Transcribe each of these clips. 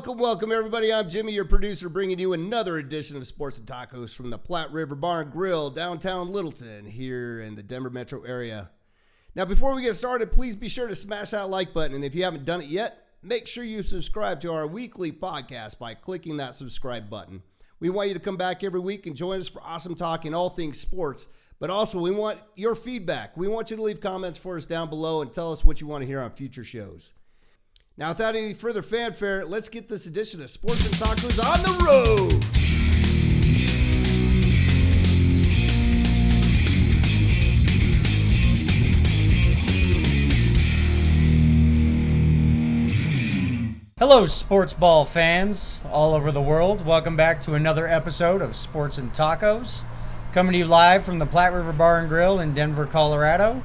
Welcome, everybody. I'm Jimmy, your producer, bringing you another edition of Sports and Tacos from the Platte River Bar and Grill, downtown Littleton, here in the Denver metro area. Now, before we get started, please be sure to smash that like button, and if you haven't done it yet, make sure you subscribe to our weekly podcast by clicking that subscribe button. We want you to come back every week and join us for awesome talk in all things sports, but also we want your feedback. We want you to leave comments for us down below and tell us what you want to hear on future shows. Now, without any further fanfare, let's get this edition of Sports and Tacos on the road. Hello, sports ball fans all over the world. Welcome back to another episode of Sports and Tacos, coming to you live from the Platte River Bar and Grill in Denver, Colorado.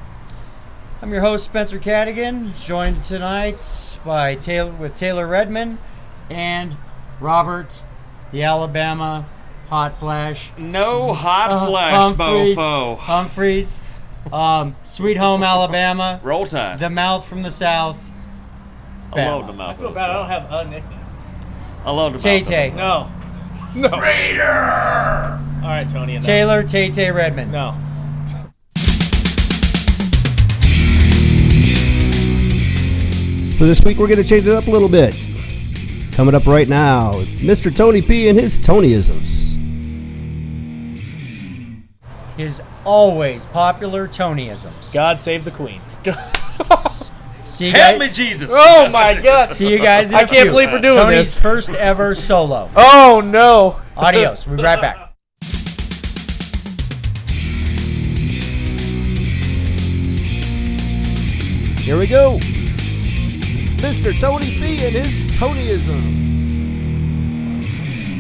I'm your host, Spencer Cadigan, joined tonight by Taylor Redmond and Robert, the Alabama Hot Flash. No hot flash, Bofo. Humphreys, Sweet Home Alabama. Roll Tide. The Mouth from the South. I love the Mouth. I feel bad. I don't have a nickname. I love the Tay-Tay. No. Raider! All right, Tony. Enough. Taylor Tay-Tay Redmond. No. So this week we're going to change it up a little bit. Coming up right now, Mr. Tony P and his Tonyisms. His always popular Tonyisms. God save the Queen. See you Help guys. me, Jesus! Oh my God. See you guys in I a can't few. believe we're doing Tony's this. first ever solo. Oh no. Adios. We'll be right back. Here we go. Mr. Tony P and his Tonyism.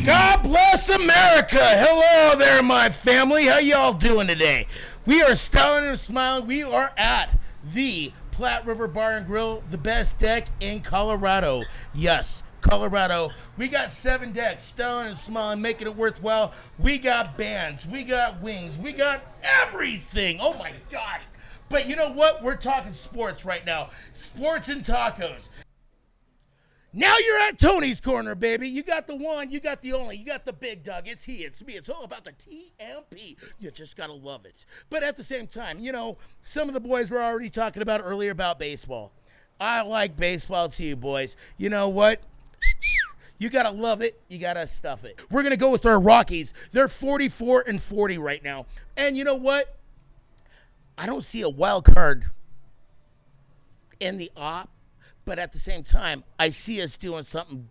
God bless America. Hello there, my family. How y'all doing today? We are styling and smiling. We are at the Platte River Bar and Grill, the best deck in Colorado. Yes, Colorado. We got 7 decks, styling and smiling, making it worthwhile. We got bands. We got wings. We got everything. Oh, my gosh. But you know what? We're talking sports right now. Sports and tacos. Now you're at Tony's Corner, baby. You got the one, you got the only, you got the big dog. It's he, it's me. It's all about the TMP. You just got to love it. But at the same time, you know, some of the boys were already talking about earlier about baseball. I like baseball too, boys. You know what? You got to love it. You got to stuff it. We're going to go with our Rockies. They're 44-40 right now. And you know what? I don't see a wild card in the op, but at the same time, I see us doing something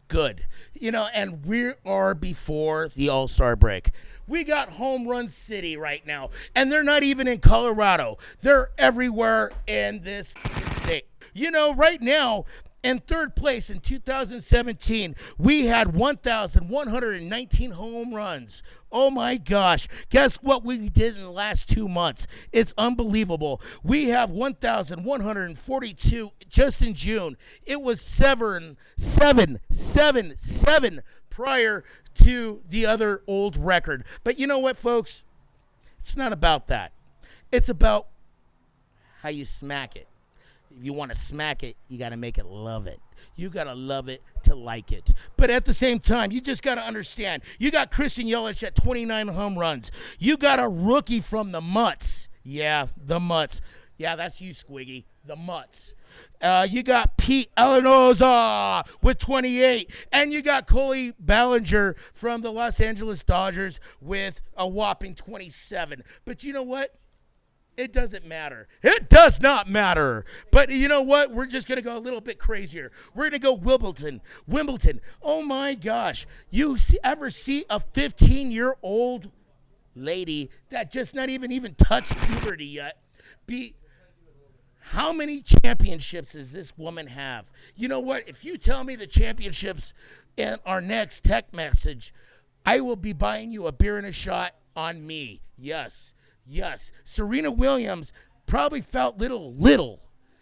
good. You know, and we are before the All-Star break. We got Home Run City right now, and they're not even in Colorado. They're everywhere in this state. You know, right now, in third place in 2017, we had 1,119 home runs. Oh my gosh. Guess what we did in the last 2 months? It's unbelievable. We have 1,142 just in June. It was 7 prior to the other old record. But you know what, folks? It's not about that. It's about how you smack it. If you want to smack it, you got to make it love it. You got to love it to like it. But at the same time, you just got to understand, you got Christian Yelich at 29 home runs. You got a rookie from the Mutts. Yeah, the Mutts. Yeah, that's you, Squiggy. The Mutts. You got Pete Alonso with 28. And you got Cody Bellinger from the Los Angeles Dodgers with a whopping 27. But you know what? It doesn't matter. It does not matter. But you know what? We're just going to go a little bit crazier. We're going to go Wimbledon. Oh, my gosh. You ever see a 15-year-old lady that just not even touched puberty yet how many championships does this woman have? You know what? If you tell me the championships in our next text message, I will be buying you a beer and a shot on me. Yes. Serena Williams probably felt little.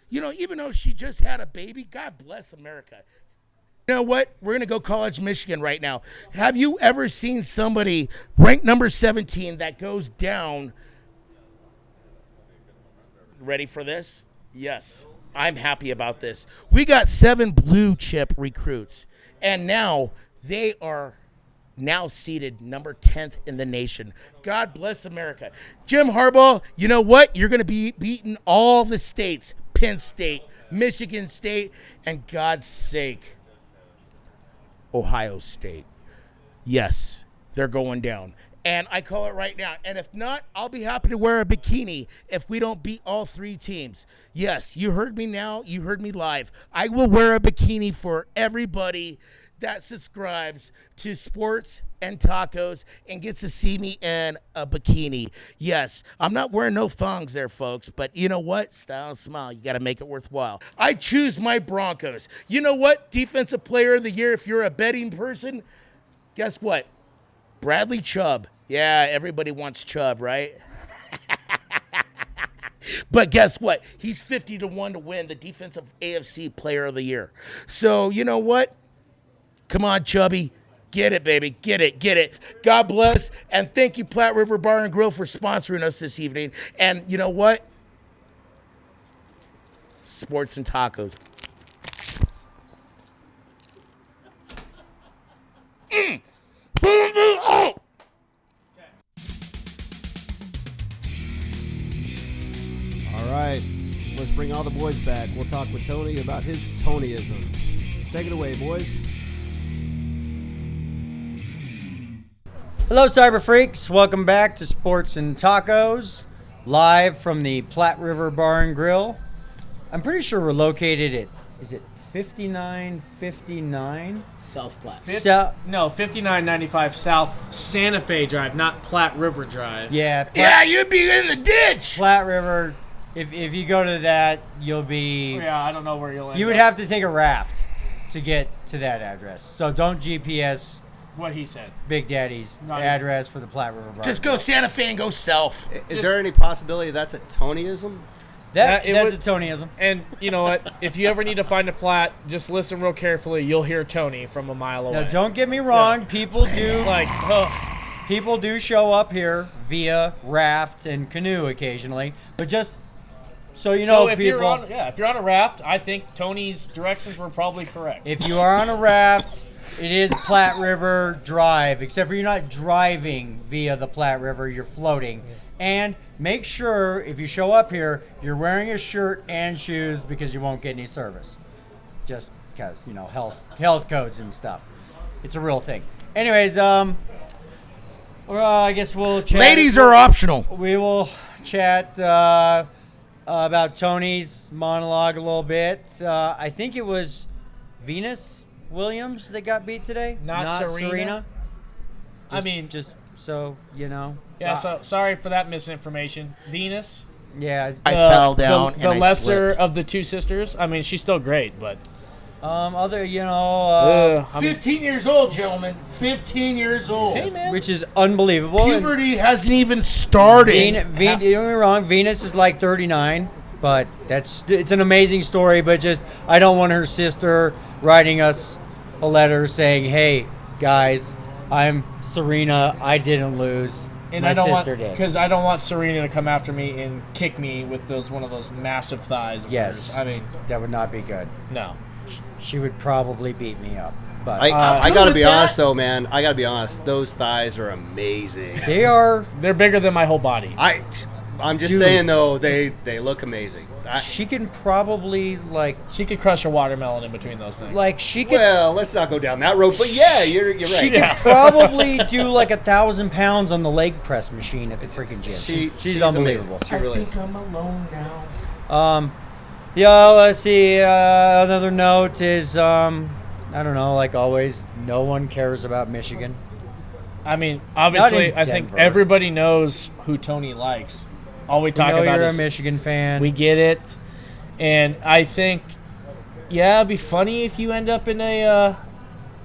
You know, even though she just had a baby, God bless America. You know what? We're going to go College Michigan right now. Have you ever seen somebody ranked number 17 that goes down? Ready for this? Yes. I'm happy about this. We got 7 blue chip recruits. And now they are now seated number 10th in the nation. God bless America. Jim Harbaugh, you know what? You're going to be beating all the states. Penn State, Michigan State, and God's sake, Ohio State. Yes, they're going down. And I call it right now. And if not, I'll be happy to wear a bikini if we don't beat all 3 teams. Yes, you heard me now. You heard me live. I will wear a bikini for everybody that subscribes to Sports and Tacos and gets to see me in a bikini. Yes, I'm not wearing no thongs there, folks, but you know what? Style and smile. You got to make it worthwhile. I choose my Broncos. You know what? Defensive Player of the Year, if you're a betting person, guess what? Bradley Chubb. Yeah, everybody wants Chubb, right? But guess what? He's 50-1 to win the Defensive AFC Player of the Year. So, you know what? Come on, Chubby. Get it, baby. Get it. Get it. God bless. And thank you, Platte River Bar and Grill, for sponsoring us this evening. And you know what? Sports and Tacos. Oh! All right, let's bring all the boys back. We'll talk with Tony about his Tonyisms. Take it away, boys. Hello, Cyber Freaks. Welcome back to Sports and Tacos, live from the Platte River Bar and Grill. I'm pretty sure we're located at, is it 5959? South Platte. No, 5995 South Santa Fe Drive, not Platte River Drive. Yeah, Yeah, you'd be in the ditch. Platte River. If you go to that, you'll be. Yeah, I don't know where you'll end You would up. have to take a raft to get to that address. So don't GPS What he said. Big Daddy's Not address for the Platte River Bar. Just go Santa Fe and go south. Is there any possibility that's a Tonyism? That's it a would- Tonyism. And you know what? If you ever need to find a Platte, just listen real carefully. You'll hear Tony from a mile away. Now, don't get me wrong. People do. Like, People do show up here via raft and canoe occasionally, but just so you know, so if people. if you're on a raft, I think Tony's directions were probably correct. If you are on a raft, it is Platte River Drive, except for you're not driving via the Platte River, you're floating. And make sure if you show up here, you're wearing a shirt and shoes because you won't get any service. Just because, you know, health codes and stuff. It's a real thing. Anyways, I guess we'll chat. Ladies are optional. We will chat about Tony's monologue a little bit. I think it was Venus Williams that got beat today, Not Serena. I mean, just so you know. yeah. So sorry for that misinformation. Venus, Yeah. I fell down the and I lesser slipped. of the two sisters. I mean, she's still great, but Other, you know, I mean, 15 years old, gentlemen. 15 years old. see, man. which is unbelievable. And Puberty hasn't even started. don't get me wrong. Venus is like 39, but it's an amazing story. But just I don't want her sister writing us a letter saying, "Hey guys, I'm Serena. I didn't lose. And My I don't want sister did." because I don't want Serena to come after me and kick me with one of those massive thighs. Of Yes. hers. I mean, That would not be good. no. She would probably beat me up. But I Good gotta with be that. honest though, man. I gotta be honest. Those thighs are amazing. they are. They're bigger than my whole body. I'm just Dude. saying though, they look amazing. She can probably She could crush a watermelon in between those things. she could. Well, let's not go down that road. But yeah, you're right. She could Yeah. probably do like 1,000 pounds on the leg press machine at the freaking gym. She's unbelievable. Amazing. She really is. I'm alone now. Yeah, let's see. Another note is, I don't know, like always, no one cares about Michigan. I mean, obviously, in I think Denver. everybody knows who Tony likes. All we talk I know about you're is a Michigan fan. we get it, and I think, yeah, it'd be funny if you end up in a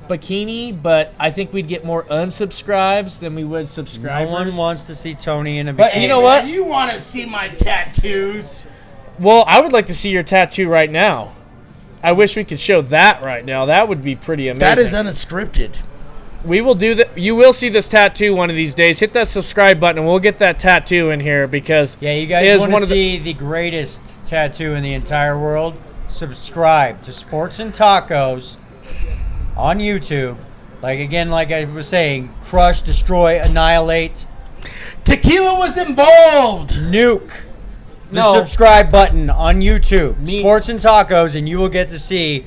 bikini, but I think we'd get more unsubscribes than we would no subscribers. one wants to see Tony in a bikini. But you know what? You want to see my tattoos? Well, I would like to see your tattoo right now. I wish we could show that right now. That would be pretty amazing. That is unscripted. We will do that. You will see this tattoo one of these days. Hit that subscribe button, and we'll get that tattoo in here because Yeah, you it guys is want one to of the. see the greatest tattoo in the entire world? Subscribe to Sports and Tacos on YouTube. Like I was saying, crush, destroy, annihilate, Tequila was involved. nuke the No. subscribe button on YouTube, Me- Sports and Tacos, and you will get to see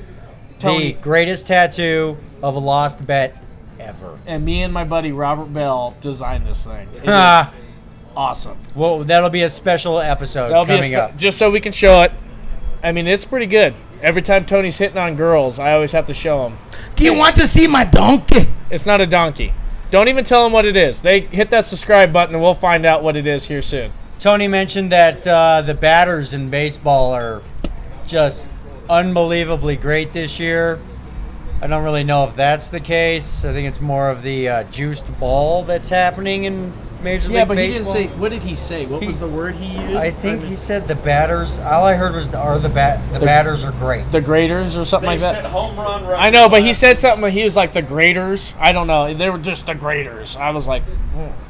Tony. the greatest tattoo of a lost bet ever. And me and my buddy Robert Bell designed this thing. It is Ah. awesome. Well, that'll be a special episode That'll be coming up. just so we can show it. I mean, it's pretty good. Every time Tony's hitting on girls, I always have to show him. Do you want to see my donkey? It's not a donkey. Don't even tell them what it is. They hit that subscribe button, and we'll find out what it is here soon. Tony mentioned that the batters in baseball are just unbelievably great this year. I don't really know if that's the case. I think it's more of the juiced ball that's happening in Major League Yeah, but Baseball. he didn't say. What did he say? What was the word he used? I think he said the batters. All I heard was the batters are great. the graders or something They like said that. home run. I know, but he said something. He was like the graders. I don't know. They were just the graders. I was like,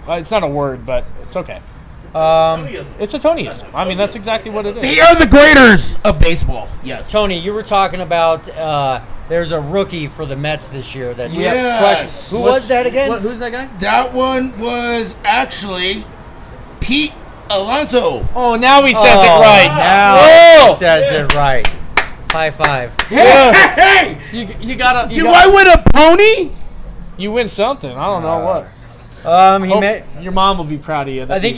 it's not a word, but it's okay. It's a Tonyism. I mean, that's exactly what it is. They are the graders of baseball. Yes. Tony, you were talking about there's a rookie for the Mets this year that's Yes. crushing. Who was that again? Who's that guy? That one was actually Pete Alonso. Oh, now he says it right. Now Whoa! he says it right. High five. Hey! You gotta. Do I win a pony? You win something. I don't know what. Your mom will be proud of you. I think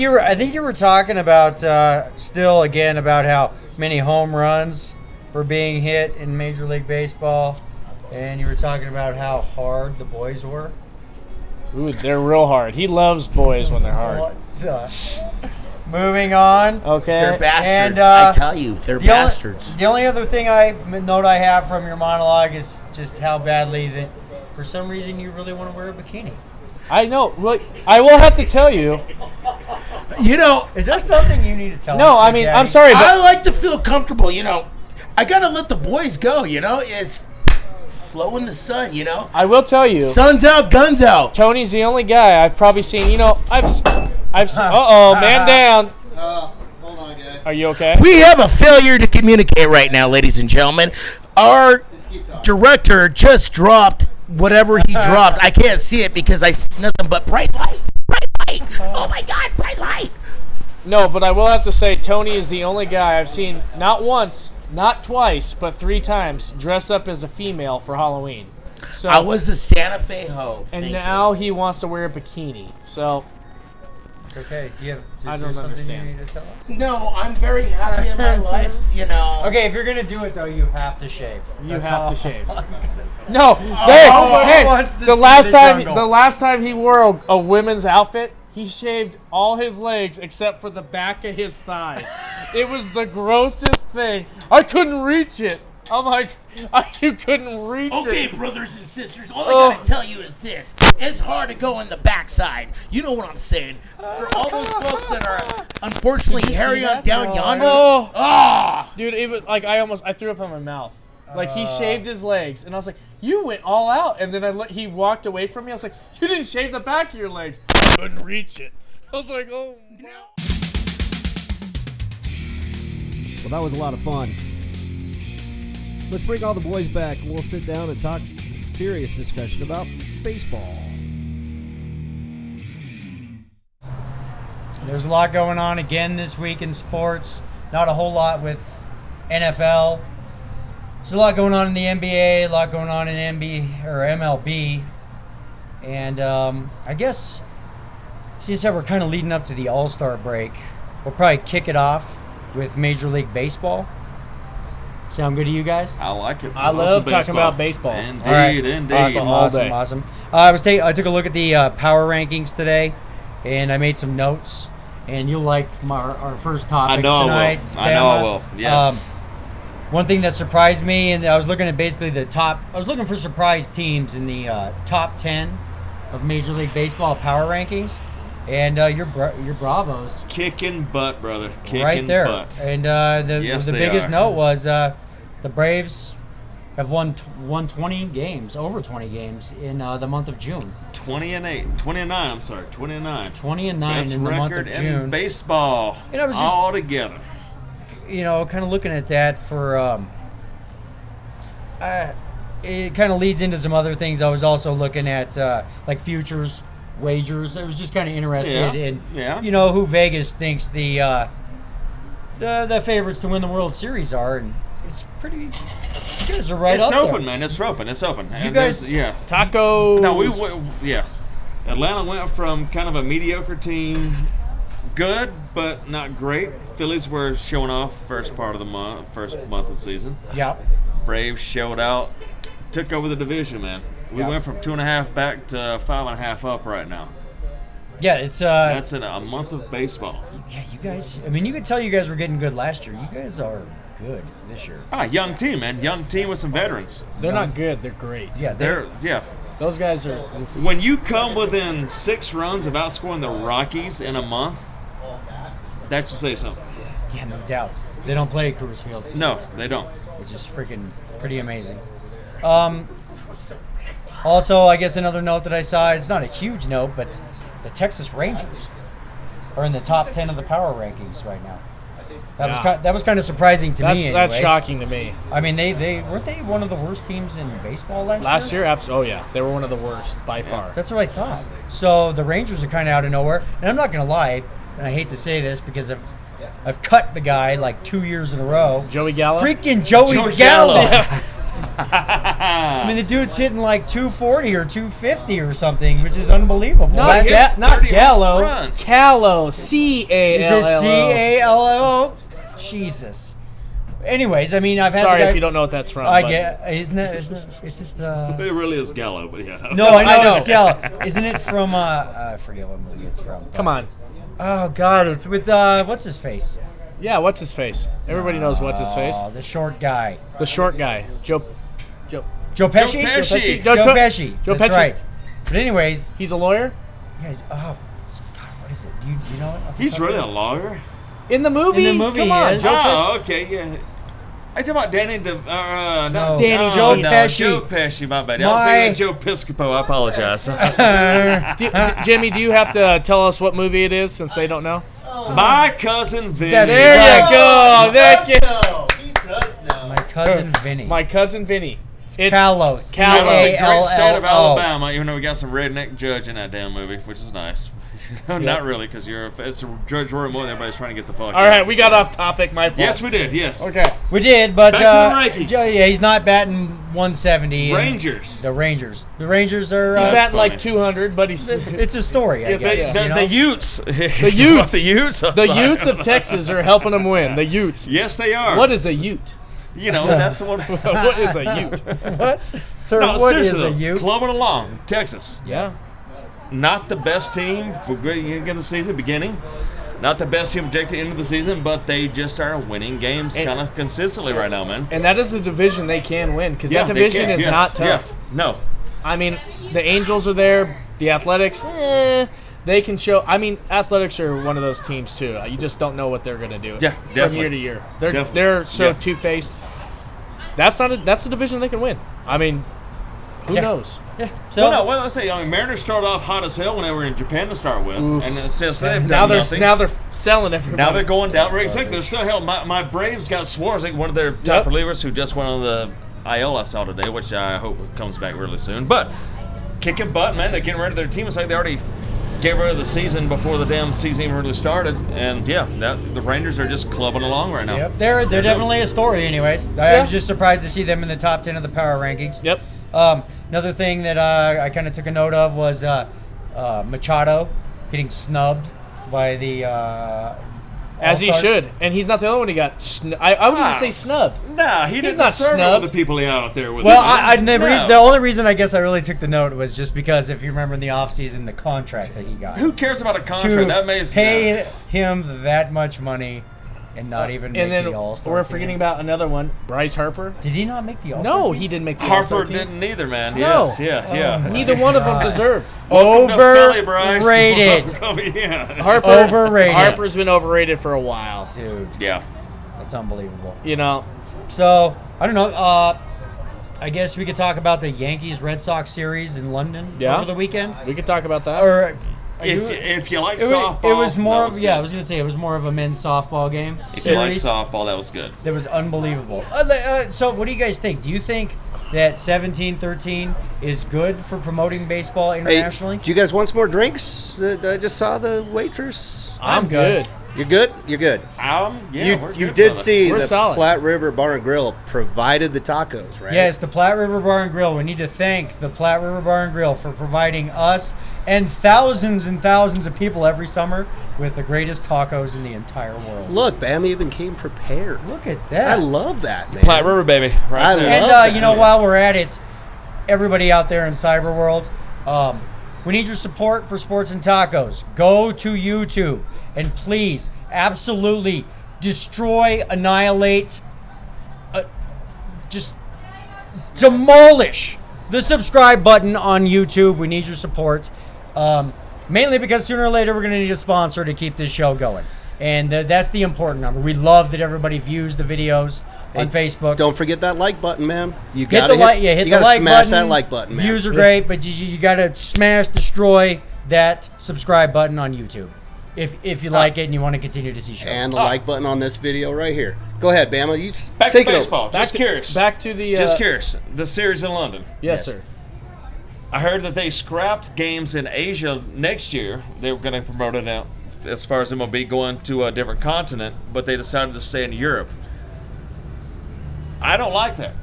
you were talking about still again about how many home runs were being hit in Major League Baseball, and you were talking about how hard the boys were. Ooh, they're real hard. He loves boys when they're hard. What the- Moving on. Okay. They're bastards. And, I tell you, they're The bastards. the only other thing I have from your monologue is just how badly that for some reason you really want to wear a bikini. I know. Well, I will have to tell you. You know, Is there something you need to tell us? No, I Big mean, Daddy? I'm sorry, I but like to feel comfortable. You know, I gotta let the boys go. You know, it's flow in the sun. You know, I will tell you. sun's out, guns out. Tony's the only guy I've probably seen. You know, I've seen. Man down. Hold on, guys. Are you okay? We have a failure to communicate right now, ladies and gentlemen. Our Just keep talking. director just dropped whatever he dropped. I can't see it because I see nothing but bright light. Bright light. Oh my God, bright light. No, but I will have to say Tony is the only guy I've seen not once, not twice, but 3 times dress up as a female for Halloween. So I was a Santa Fe hoe. and Thank now he wants to wear a bikini. So It's okay. Do you have? I Is don't there something understand. you need to tell us? you. No, I'm very happy in my life. You know. Okay, if you're gonna do it though, you have to shave. you That's have all. to shave. No, Nobody hey, wants to the see last the time jungle. the last time he wore a women's outfit, he shaved all his legs except for the back of his thighs. It was the grossest thing. I couldn't reach it. I'm like, you couldn't reach Okay, it. brothers and sisters, all Oh. I gotta tell you is this. It's hard to go on the backside. You know what I'm saying. For all those folks that are unfortunately hairy on down yonder. Oh, Ah! dude, it was like I threw up in my mouth. Like he shaved his legs, and I was like, "You went all out." And then he walked away from me. I was like, "You didn't shave the back of your legs." Couldn't reach it. I was like, "Oh." No. Well, that was a lot of fun. Let's bring all the boys back and we'll sit down and talk serious discussion about baseball. There's a lot going on again this week in sports. Not a whole lot with NFL. There's a lot going on in the NBA, a lot going on in MLB. And I guess since that we're kind of leading up to the All-Star break, we'll probably kick it off with Major League Baseball. Sound good to you guys? I like it. I love talking about baseball. Indeed, All right. indeed. Awesome, All awesome, day. awesome. I took a look at the power rankings today, and I made some notes. And you'll like our first topic I know tonight. I will. I know I Bama. will. Yes. One thing that surprised me, and I was looking at basically I was looking for surprise teams in the top 10 of Major League Baseball power rankings, and your Bravos Kicking butt, brother. Kicking right there. butt. And Yes, the they biggest are. note was the Braves have won 20 games, over 20 games in the month of June. 29. 29. 20 and 9 Best in the month record of in June. baseball. And I was just- all together. it kind of leads into some other things. I was also looking at like futures, wagers. I was just kind of interested in, who Vegas thinks the favorites to win the World Series are, and it's pretty. You guys are right It's up open, there. man. It's open. It's open. You And guys- there's- Tacos. No, yes. Atlanta went from kind of a mediocre team, good but not great. Phillies were showing off first month of the season. Yeah. Braves showed out, took over the division, man. We Yeah. went from 2.5 back to 5.5 up right now. Yeah, it's That's in a month of baseball. yeah, you guys. I mean, you could tell you guys were getting good last year. You guys are good this year. Young team, man. Young team with some veterans. They're not good. They're great. Yeah, Those guys are. When you come within 6 runs of outscoring the Rockies in a month, that should say something. yeah, no doubt. They don't play at Coors Field, No, they don't. which is freaking pretty amazing. Also, I guess another note that I saw, it's not a huge note, but the Texas Rangers are in the top 10 of the power rankings right now. That was kind of surprising to me. That's anyways. shocking to me. I mean, they weren't they one of the worst teams in baseball last year? Oh yeah, they were one of the worst by far. That's what I thought. So the Rangers are kind of out of nowhere, and I'm not gonna lie, and I hate to say this because I've cut the guy like 2 years in a row. Joey Gallo. Freaking Joey Joey Gallo. Gallo. I mean, the dude's hitting like 240 or 250 or something, which is unbelievable. Not, Last- Yes, not 30 Gallo. runs. Callo. Is it C-A-L-L-O. C-A-L-L-O? Jesus. Anyways, I mean, I've had Sorry the guy, if you don't know what that's from. I but- get, isn't it? It really is Gallo, but yeah. No, I know, I know. it's Gallo. Isn't it from, I forget what movie it's from. Come on. Oh, God, it's with, what's his face? Yeah, what's his face? Everybody knows what's his face. Oh, the short guy. The short guy. Joe. Joe Pesci? Pesci. Joe Joe Pesci. Joe That's Pesci. right. But anyways, He's a lawyer. you guys, God, what is it? Do you know it? off the He's top of really your a lawyer. In the movie. In the movie, Come he on, is. Joe Pesci. Oh, okay, yeah. Are you talking about Danny No. Danny Joe no, Pesci. Joe Pesci, my bad. I was thinking of Joe Piscopo. I apologize. Jimmy, do you have to tell us what movie it is since they don't know? My cousin Vinny. That's There right. you go. There you My cousin Vinny. My cousin Vinny. It's Kalos. Callo. Great state of C-A-L-L-O. Alabama, even though we got some redneck judge in that damn movie, which is nice. Not really, because it's a Judge Roy Moore. Everybody's trying to get the fuck. All right, we got off topic. My fault. Yes, we did. Yes. Okay. We did, but Back to the Yankees. yeah, he's not batting 170. and Rangers. The Rangers. The Rangers are. He's That's batting like funny. 200, but he's It's a story, I Yeah, guess. The, you know? the Utes. The Utes. The Utes. I'm the sorry. Utes of Texas are helping them win. The Utes. Yes, they are. What is a Ute? You know, that's the one. What is a Ute? What? Sir, No, what is seriously, a though, Ute? clubbing along, Texas. Yeah. Not the best team for beginning of the season, beginning. Not the best team projected into the season, but they just are winning games And- kind of consistently right now, man. And that is the division they can win because that they division can, is yes, not tough. Yeah, no. I mean, the Angels are there. The Athletics, they can show. I mean, Athletics are one of those teams too. You just don't know what they're going to do. Yeah, From definitely. year to year, they're Definitely. so Yeah. two-faced. That's a division they can win. I mean, who Yeah. knows? Yeah. So Well, no, what did I say? I mean, Mariners started off hot as hell when they were in Japan to start with, Oof. and since then they've Now done they're nothing. selling everybody. Now they're going down. Exactly. They're so hell. My Braves got Swarzak, one of their top Yep. relievers, who just went on the IL I saw today, which I hope comes back really soon. But kicking butt, man. They're getting rid of their team. It's like they already gave rid of the season before the damn season even really started. And yeah, the Rangers are just clubbing along right now. Yep, they're definitely a story, anyways. I was just surprised to see them in the top 10 of the power rankings. Yep. Another thing that I kind of took a note of was Machado getting snubbed by the As he All-Stars. should, and he's not the only one who got. I wouldn't even say snubbed. Nah, he didn't not serve snubbed. all the people he out there with. Well, him. No. the only reason I guess I really took the note was just because if you remember in the offseason, the contract that he got. Who cares about a contract? To That makes pay him that much money and not even make And then the All-Star we're team. forgetting about another one, Bryce Harper. Did he not make the All-Star No, team? he didn't make the All-Star Harper team. didn't either, man. No. Yes, yeah. Neither one of them deserved. Welcome to Philly, Bryce. Overrated. Welcome, yeah. Harper Overrated. Harper's been overrated for a while. Dude, Yeah. that's unbelievable. You know, So, I don't know. I guess we could talk about the Yankees-Red Sox series in London Yeah. over the weekend. we could talk about that. Or If you like it was, softball, it was more that of was yeah. I good. was gonna say it was more of a men's softball game If you like series. softball, that was good. That was unbelievable. So, what do you guys think? Do you think that 17-13 is good for promoting baseball Hey, internationally? do you guys want some more drinks? I just saw the waitress. I'm good. You're good? You're good. Yeah, you we're you good, did brother. see We're the solid. Platte River Bar and Grill provided the tacos, right? Yes, the Platte River Bar and Grill. We need to thank the Platte River Bar and Grill for providing us and thousands of people every summer with the greatest tacos in the entire world. Look, Bam even came prepared. Look at that. I love that, man. Platte River, baby. Right I there. love And that. you know, while we're at it, everybody out there in cyber world, we need your support for Sports and Tacos. Go to YouTube and please, absolutely destroy, annihilate, just demolish the subscribe button on YouTube. We need your support, mainly because sooner or later we're going to need a sponsor to keep this show going. And that's the important number. We love that everybody views the videos on Facebook. Don't forget that like button, man. You Hit gotta the like, yeah, hit you the gotta like smash button. that like button, man. Views are great, but you got to smash, destroy that subscribe button on YouTube if you like it and you want to continue to see shows. And the like button on this video right here. Go ahead, Bama. You Back to take it over. baseball. Just curious. Back to the. Just curious. The series in London. Yes, sir. I heard that they scrapped games in Asia next year. They were going to promote it out as far as MLB going to a different continent, but they decided to stay in Europe. I don't like that.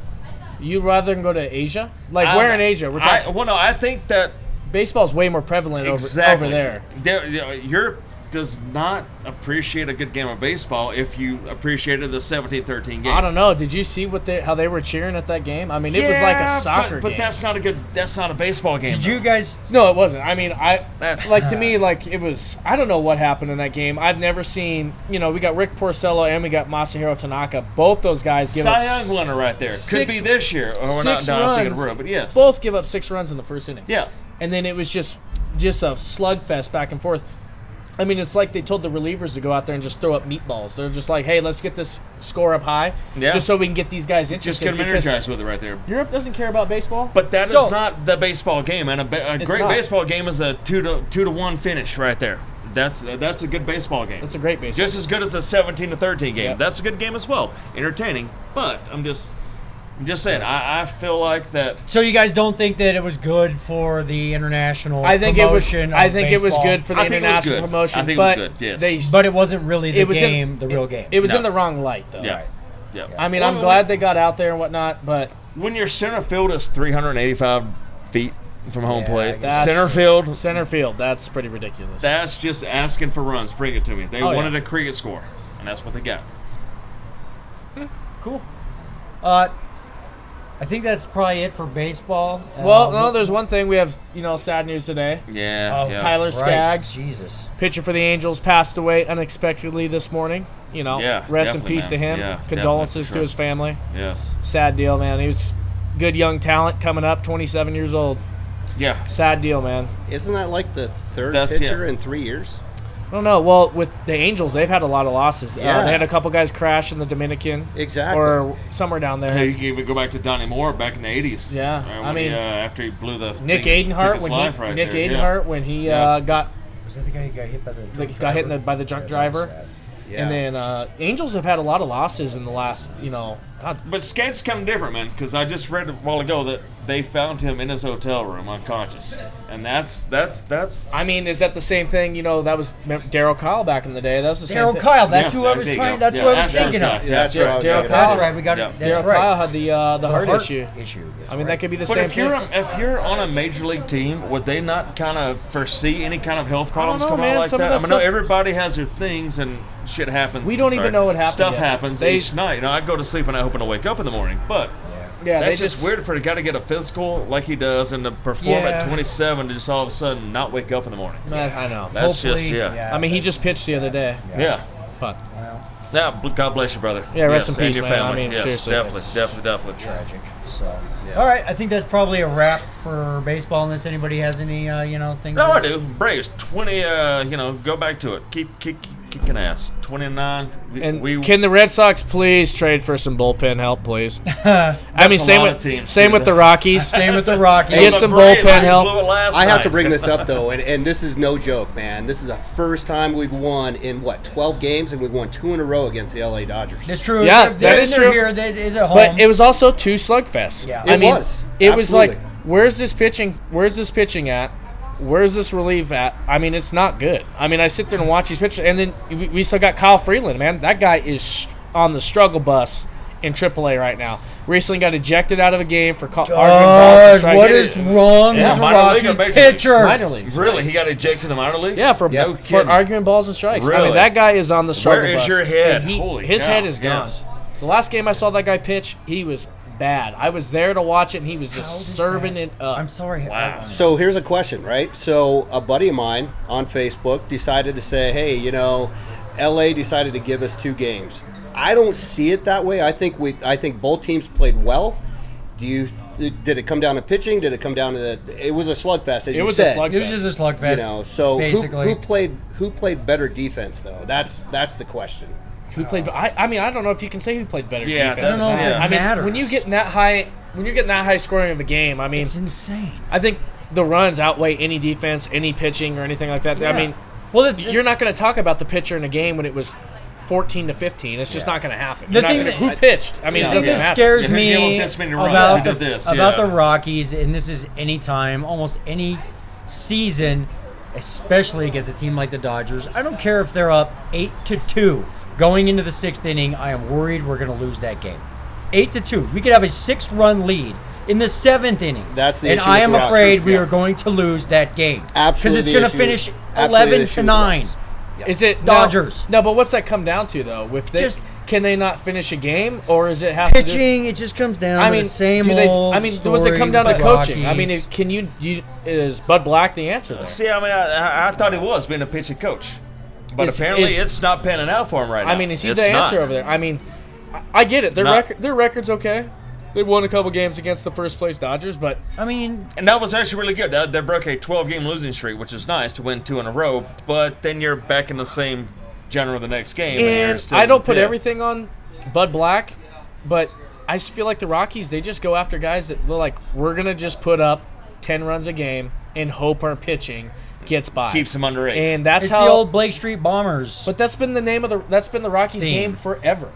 You'd rather than go to Asia? Like, where in Asia? We're talking. Well, no, I think that Baseball's way more prevalent over there. Europe does not appreciate a good game of baseball if you appreciated the 17-13 game. I don't know. Did you see how they were cheering at that game? I mean, it was like a soccer but game. that's not a baseball game. Did you guys? No, it wasn't. I mean, That's- to me, like, it was. I don't know what happened in that game. I've never seen. We got Rick Porcello and we got Masahiro Tanaka. Both those guys give Cy up Young winner right there. Could six- be this year. Or we're not 6 done thinking runs. of road, but yes. Both give up 6 runs in the first inning. Yeah. And then it was just a slugfest back and forth. I mean, it's like they told the relievers to go out there and just throw up meatballs. They're just like, hey, let's get this score up high, Yeah. just so we can get these guys interested. Just get them because energized with it right there. Europe doesn't care about baseball. But that is So- not the baseball game, and a great not. baseball game is a 2-1 finish right there. That's a good baseball game. That's a great baseball. Just as good as a 17-13 game. Yep. That's a good game as well. Entertaining, but I'm just saying. I feel like that. So you guys don't think that it was good for the international I think it was. promotion? I of think it was baseball? good for the I think it was international good. promotion. I think it was but good, yes. They, But it wasn't really the it was game, the real game. It was No. in the wrong light, though. Yeah. Yeah. I mean, Well, I'm glad they got out there and whatnot, but when your center field is 385 feet from home Yeah, plate, that's- center field. center field, that's pretty ridiculous. That's just asking for runs. Bring it to me. They Oh, yeah. wanted a cricket score, and that's what they got. Cool. I think that's probably it for baseball. Well, no, there's one thing. We have, sad news today. Yeah. Oh, yeah. Tyler right. Skaggs, Jesus. pitcher for the Angels, passed away unexpectedly this morning. Yeah, Rest in definitely, peace to man. him. Yeah, Condolences definitely, for to his family. Yes. Sad deal, man. He was good young talent coming up, 27 years old. Yeah. Sad deal, man. Isn't that like the third That's- pitcher yeah. in 3 years? I don't know. Well, with the Angels, they've had a lot of losses. Yeah. They had a couple guys crash in the Dominican. Exactly. Or somewhere down there. Hey, you can even go back to Donnie Moore back in the 80s. Yeah, when I mean, after he blew the Nick thing, took Aidenhart his when life he right Nick there. Aidenhart when he Yeah. got Was that the guy who got hit by the drunk got hit driver? by the drunk Yeah, that was driver. sad. Yeah. And then Angels have had a lot of losses in the last, God. But Skaggs kind of different, man, because I just read a while ago that they found him in his hotel room unconscious, and that's. I mean, is that the same thing? That was Darryl Kyle back in the day. That was the same Daryl thing. Kyle. That's Yeah, who I was there you trying. go. That's Yeah, who I was that's thinking right. of. Yeah, That's what I was Daryl thinking Kyle. of. That's right. We got Yeah. it. That's Darryl right. Kyle had the heart issue. That's I mean, that could be the But same if thing. you're on a major league team, would they not kind of foresee any kind of health problems know, coming man. out like Some of that? I that mean, I know stuff- everybody has their things and shit happens. We don't even know what happened Stuff yet. happens each night. I go to sleep and I hoping to wake up in the morning, but Yeah, that's they just weird for a guy to get a physical like he does and to perform Yeah. at 27 to just all of a sudden not wake up in the morning. I know. That's just Hopefully, yeah. I mean, he that's just pitched the other day. Yeah. But Yeah, God bless you, brother. Yeah, rest in and peace, your man. I family. mean, yes, seriously. definitely. tragic. So, all right. I think that's probably a wrap for baseball. Unless anybody has any, things. No, I do. Braves 20. Go back to it. Keep kicking ass. 29. And can the Red Sox please trade for some bullpen help, please? I mean, a same lot of with teams same do with that. the Rockies. Same with the Rockies. Get some bullpen help. I have to bring this up though, and this is no joke, man. This is the first time we've won in 12 games, and we've won 2 in a row against the LA Dodgers. It's true. Yeah, They're- that is they're true. Here, is at home. But it was also 2 slugfests. Yeah. I It mean, was. It was like, Absolutely. where's this pitching? Where's this pitching at? Where's this relief at? I mean, it's not good. I mean, I sit there and watch these pitchers, and then we still got Kyle Freeland, man. That guy is on the struggle bus in AAA right now. Recently got ejected out of a game for arguing balls and strikes. what is wrong Yeah, with the minor league or Rockies major pitchers? Minor leagues. Really? He got ejected in the minor leagues? Yeah, for kidding. arguing balls and strikes. I Really? mean, that guy is on the struggle Where is bus. your head? And Holy his cow, head is gone. yes. The last game I saw that guy pitch, he was bad. I was there to watch it, and he was How old just is serving that? it up. I'm sorry. Wow. So here's a question, right? So a buddy of mine on Facebook decided to say, hey, LA decided to give us 2 games. I don't see it that way. I think both teams played well. Did it come down to pitching? Did it come down to it was a slugfest, as you was a said. slugfest. It was just a slugfest. So basically. who played better defense though? That's the question. Who played? I mean, I don't know if you can say who played better Yeah, defense. that's- I don't know if it I mean, matters. when you're getting that high scoring of a game, I mean, It's insane. I think the runs outweigh any defense, any pitching, or anything like that. I Yeah. mean, Well, you're not going to talk about the pitcher in a game when it was 14-15. It's just not going to happen. The You're not thing gonna- that- who pitched? I mean, the it thing doesn't that matter. scares If you give me up this many runs, about you the did this, about yeah. the Rockies, and this is any time, almost any season, especially against a team like the Dodgers. I don't care if they're up 8-2 going into the 6th inning. I am worried we're going to lose that game. 8-2. We could have a 6-run lead in the 7th inning. That's the and issue I with am the Rockies, afraid we yeah. are going to lose that game Absolutely because the it's going to issue- finish absolutely the issue with the 11-9. Rockies. Is it Dodgers? No, but what's that come down to though? With this, Just- can they not finish a game, or is it have to do? Pitching, it just comes down I to mean, the same do they, old I mean, story does it come down to with the coaching? I mean, Rockies. can is Bud Black the answer there? See, I mean, I thought he was being a pitching coach. But Is- apparently is- it's not panning out for him right now. I mean, is he It's the not. answer over there? I mean, I get it. Not- Their record's okay. They won a couple games against the first place Dodgers, but I mean, And that was actually really good. They broke a 12-game losing streak, which is nice to win 2 in a row. But then you're back in the same genre the next game. you're and still I don't put fifth. everything on Bud Black, but I just feel like the Rockies, they just go after guys that they're like, we're gonna just put up 10 runs a game and hope our pitching gets by. Keeps him under 8. And that's it's how. the old Blake Street Bombers. But that's been the Rockies Theme. game forever.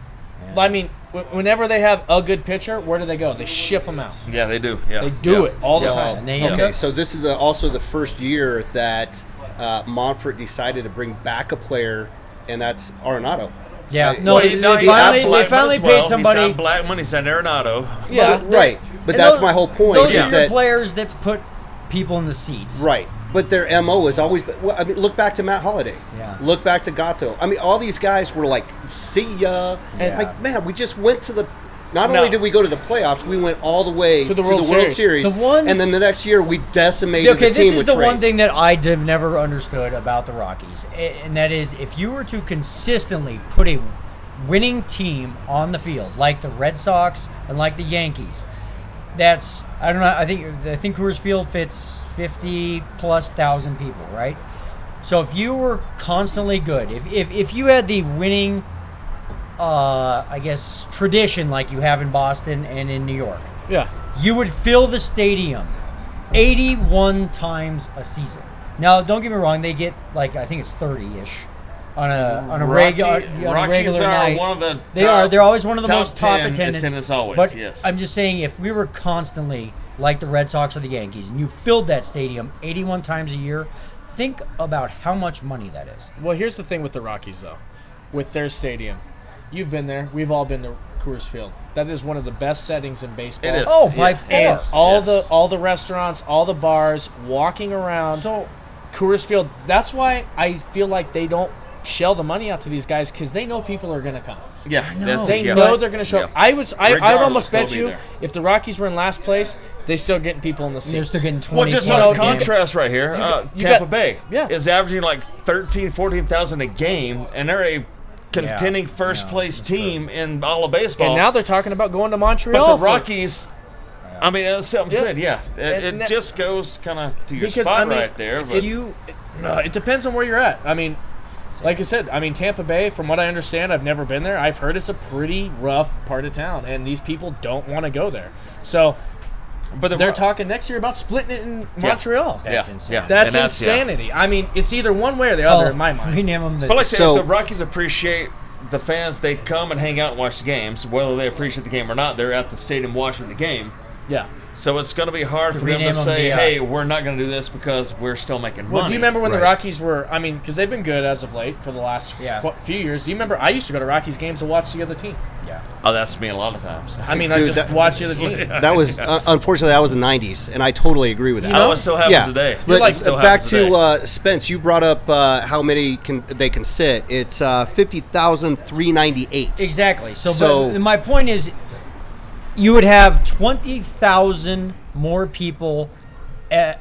I mean, whenever they have a good pitcher, where do they go? They ship them out. Yeah, they do. Yeah, They do it all the Yeah. time. And they end Okay, up- so this is also the first year that Monfort decided to bring back a player, and that's Arenado. yeah, Right. no, Well, they, he- they he's finally, absolutely- they finally as well. paid somebody. He signed Blackman, he signed Arenado. Yeah, Right, but and that's those- my whole point. Those is are your that, players that put people in the seats. Right, but their MO has always been. Well, I mean, look back to Matt Holliday. Yeah. Look back to Gatto. I mean, all these guys were like, "See ya." And- Like, man, we just went to the. Not No. only did we go to the playoffs, we went all the way To the World Series. The one- and then the next year we decimated Okay, the team this is with the one trades. thing that I have never understood about the Rockies, and that is if you were to consistently put a winning team on the field, like the Red Sox and like the Yankees, that's I don't know. I think Coors Field fits 50,000+ people, right? So if you were constantly good, if you had the winning, I guess tradition like you have in Boston and in New York, Yeah. you would fill the stadium 81 times a season. Now, don't get me wrong; they get like I think it's 30-ish on a regular Rockies are night. one of the They're always one of the top most top 10 attendance always. But Yes. I'm just saying, if we were constantly like the Red Sox or the Yankees, and you filled that stadium 81 times a year, think about how much money that is. Well, here's the thing with the Rockies, though. With their stadium. You've been there. We've all been to Coors Field. That is one of the best settings in baseball. It is. Oh, by Yeah. far. And all Yes. the restaurants, all the bars, walking around. So Coors Field. That's why I feel like they don't shell the money out to these guys because they know people are going to come. Yeah, that's They yeah. know they're going to show up. Yeah. I would Regardless, almost bet they'll be you there. if the Rockies were in last place, they still getting people in the seats. they're still getting 20. Well, just plus on a a game. contrast right here, you Tampa got- Bay yeah. is averaging like 14,000 a game, and they're a contending first place team in all of baseball. And now they're talking about going to Montreal. but the for- Rockies, I mean, as something Yeah. said, yeah, it And that- just goes kind of to your Because, spot I mean, right there. if But it depends on where you're at. I mean, Like I said, I mean, Tampa Bay, from what I understand, I've never been there. I've heard it's a pretty rough part of town, and these people don't want to go there. So But they're talking next year about splitting it in Montreal. That's insane. Yeah. That's And insanity. I mean, it's either one way or the other in my mind. Rename them the, But like I said, So- if the Rockies appreciate the fans, they come and hang out and watch the games. Whether they appreciate the game or not, they're at the stadium watching the game. Yeah. So it's going to be hard for them rename to them say, the, hey, we're not going to do this because we're still making Well, money. do you remember when the Right. Rockies were? I mean, because they've been good as of late for the last few years. Do you remember? I used to go to Rockies games to watch the other team. yeah. Oh, that's me a lot of times. I mean, I Dude, just that- watched the other team. That was unfortunately that was the '90s, and I totally agree with that. Oh, it still happens today. But like- still back happens today. to Spence, you brought up how many they can sit. It's 50,398. Exactly. So So- my point is, you would have 20,000 more people at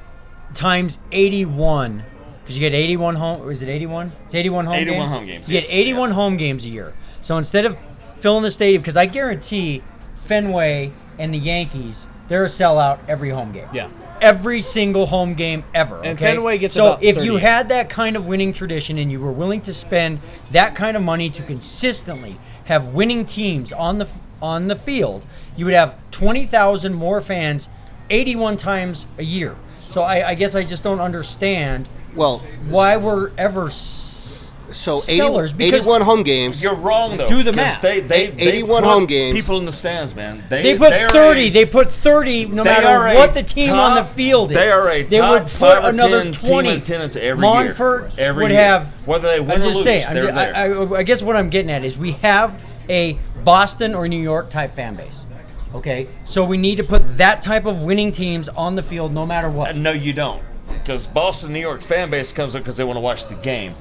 times 81, because you get 81 home. Or is it 81? It's 81 home 81 games. home games, You get yes. 81 home games a year. So instead of filling the stadium, because I guarantee Fenway and the Yankees, they're a sellout every home game. Yeah. Every single home game ever. And okay? Fenway gets so about if you 38. had that kind of winning tradition and you were willing to spend that kind of money to consistently have winning teams on the field, you would have 20,000 more fans 81 times a year. So I guess I just don't understand Well, why we're ever so 80, sellers, because 81 home games. You're wrong, though. Do the 'cause math. They 81 put home games. People in the stands, man. they put 30. They put 30 no They are matter a what the team on the top- field is. They are a They top would 5 put or another 10 team 20. in attendance every Montfort year. Every would year. have. Whether they win I'm or just lose, saying. they're there. I guess what I'm getting at is we have a Boston or New York type fan base. Okay, so we need to put that type of winning teams on the field no matter what. No, you don't. Because Boston, New York fan base comes up because they want to watch the game.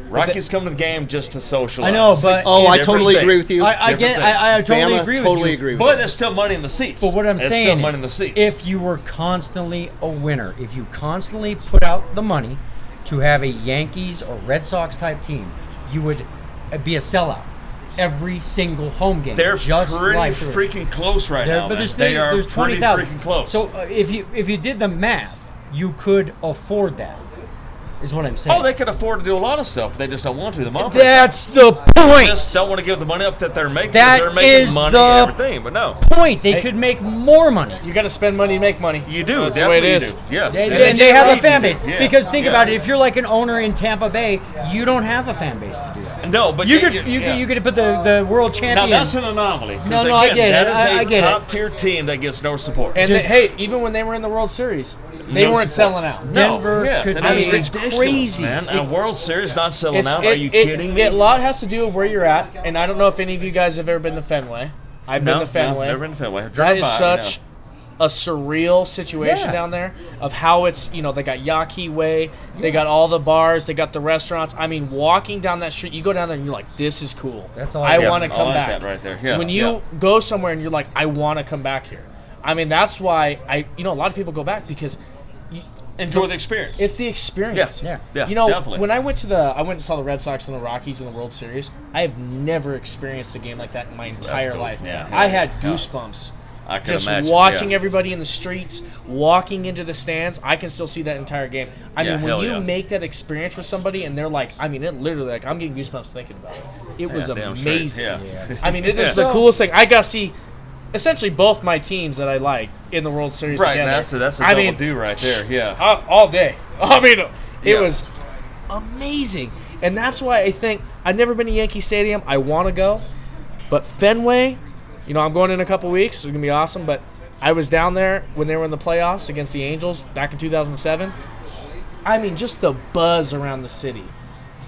Rockies come to the game just to socialize. I know, but Oh, I Different totally thing. agree with you. I get. I totally Bama, agree with totally you. agree with But you. there's still money in the seats. But what I'm There's saying still is, money in the seats. if you were constantly a winner, if you constantly put out the money to have a Yankees or Red Sox type team, you would be a sellout every single home game. they're just pretty like freaking close right now, But man. there's, They are there's pretty 20,000. freaking close. So if you did the math, you could afford that. Is what I'm saying. oh, they could afford to do a lot of stuff, but they just don't want to. The Montfort That's the they point. just don't want to give the money up that they're making. That They're making is money the and everything, but no. Point. They could make more money. You got to spend money to make money. You do. That's the way it definitely is. you do. Yes. And they have a fan base. Yeah. Because think Yeah. about it, if you're like an owner in Tampa Bay, you don't have a fan base to do that. No, but You yeah, could yeah. you could put the world Now champion. that's an anomaly. 'cause No, I again, get that it. is I a get it. top tier team that gets no support. And Just- hey, even when they were in the World Series, they No weren't support. selling out. No, Denver yes, could and be- it's I mean, it's ridiculous, crazy. man. And a World Series not selling It's- out? Are you kidding me? A lot has to do with where you're at, and I don't know if any of you guys have ever been to Fenway. I've been to Fenway. never been to Fenway. I've That driven is by, such a surreal situation Yeah. down there of how it's, they got Yaqui Way, they got all the bars, they got the restaurants. I mean, walking down that street, you go down there and you're like, this is cool. That's all I I want to I come like back. that right there. So Yeah, when you yeah. go somewhere and you're like, I want to come back here. I mean, that's why a lot of people go back because enjoy the experience. it's the experience. Yeah. Yeah. Yeah, definitely. when I went and saw the Red Sox and the Rockies in the World Series, I have never experienced a game like that in my entire cool. life. Yeah. I had Yeah. goosebumps. I can Just imagine. watching yeah. everybody in the streets, walking into the stands, I can still see that entire game. I Yeah, mean, when hell you yeah. make that experience with somebody and they're like, I mean, it literally, like, I'm getting goosebumps thinking about it. It was Yeah, damn straight. amazing. Yeah. I mean, it is Yeah. the coolest thing. I got to see essentially both my teams that I like in the World Series Right, together. that's a I double mean, do right there. Yeah. all day. I mean, it Yeah. was amazing. And that's why I think I've never been to Yankee Stadium. I want to go. But Fenway, I'm going in a couple weeks. It's going to be awesome. But I was down there when they were in the playoffs against the Angels back in 2007. I mean, just the buzz around the city.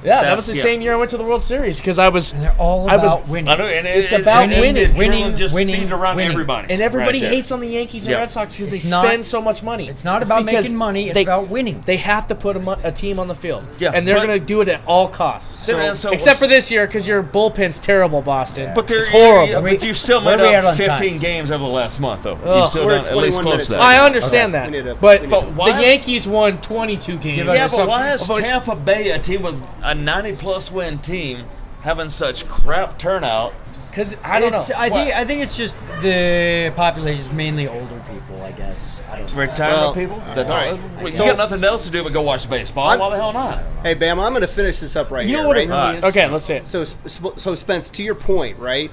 Yeah, that was the That's- same year I went to the World Series because I was. And they're all I was- about winning. I know, and It's about and winning. the Winning, adrenaline just winning, feeds around winning. everybody. And everybody right there. hates on the Yankees and Yeah. Red Sox because they It's not- spend so much money. It's not about because making money, it's they- about winning. They have to put a team on the field. Yeah, and they're but- going to do it at all costs. So- Except for this year because your bullpen's terrible, Boston. But it's horrible. But you've still Where made are we at up on 15 time? games over the last month, though. Ugh. You've still We're done at at least 21 close minutes to now. that. I understand Okay. We need that. to- But we need to- the why is- Yankees won 22 games. Give us Yeah, but some- why is but- Tampa Bay, a team with a 90-plus win team, having such crap turnout Because I don't know. I think it's just the population is mainly older people. I guess. I don't know. Retirement people? That don't, all right. You So- got nothing else to do but go watch baseball. Why the hell not? Hey, Bam, I'm going to finish this up right You here. know what right? it really is? Okay, let's see it. So Spence, to your point, right?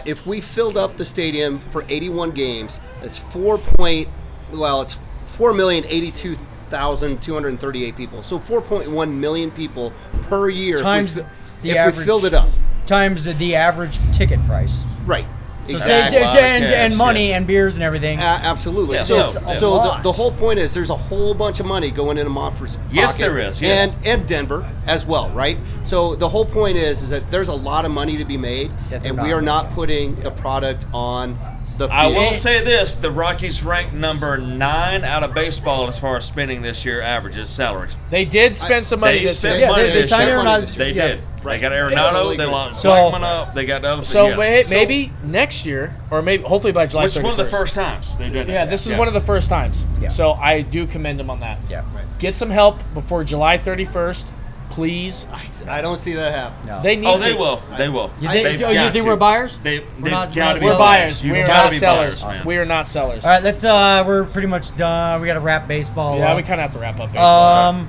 If we filled up the stadium for 81 games, it's 4,082,238 people. So 4.1 million people per year. Times if the we average filled it up. Times the average ticket price. Right. So Exactly. a lot of and cash, money yes. and beers and everything. Absolutely. Yeah, so so- so lot. the whole point is there's a whole bunch of money going into Montford's Yes, pocket, there is, yes. and Denver as well, right? So the whole point is that there's a lot of money to be made, That they're and we not are not making. putting the product on the field. I will say this: the Rockies ranked number 9 out of baseball as far as spending this year averages salaries. They did spend some money They this spent year. Yeah, money they this signed year. Arenado- They yeah. did. Right. They got Yeah, Arenado. totally They agree. locked So- Blackman up. They got other. So yes. maybe next year, or maybe hopefully by July 31st. Which is one of the first times they did it. Yeah, this is one of the first times. Yeah. So I do commend them on that. Yeah. Get some help before July 31st, please. I don't see that happen. No. They need Oh, to. they will. They will. You think, They've you got think to. we're buyers? They've not- got to be We're buyers. You've We are gotta not be sellers. buyers, man. We are not sellers. All right, let's. We're pretty much done. We got to wrap baseball. Yeah, up. we kind of have to wrap up baseball.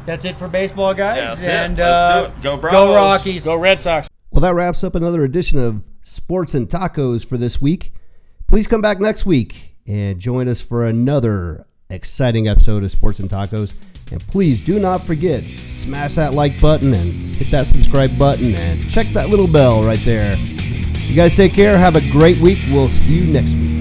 That's it for baseball, guys. Yeah, that's it. and Let's do it. Go Bravos. Go Rockies. Go Red Sox. Well, that wraps up another edition of Sports and Tacos for this week. Please come back next week and join us for another exciting episode of Sports and Tacos. And please do not forget, smash that like button and hit that subscribe button and check that little bell right there. You guys take care. Have a great week. We'll see you next week.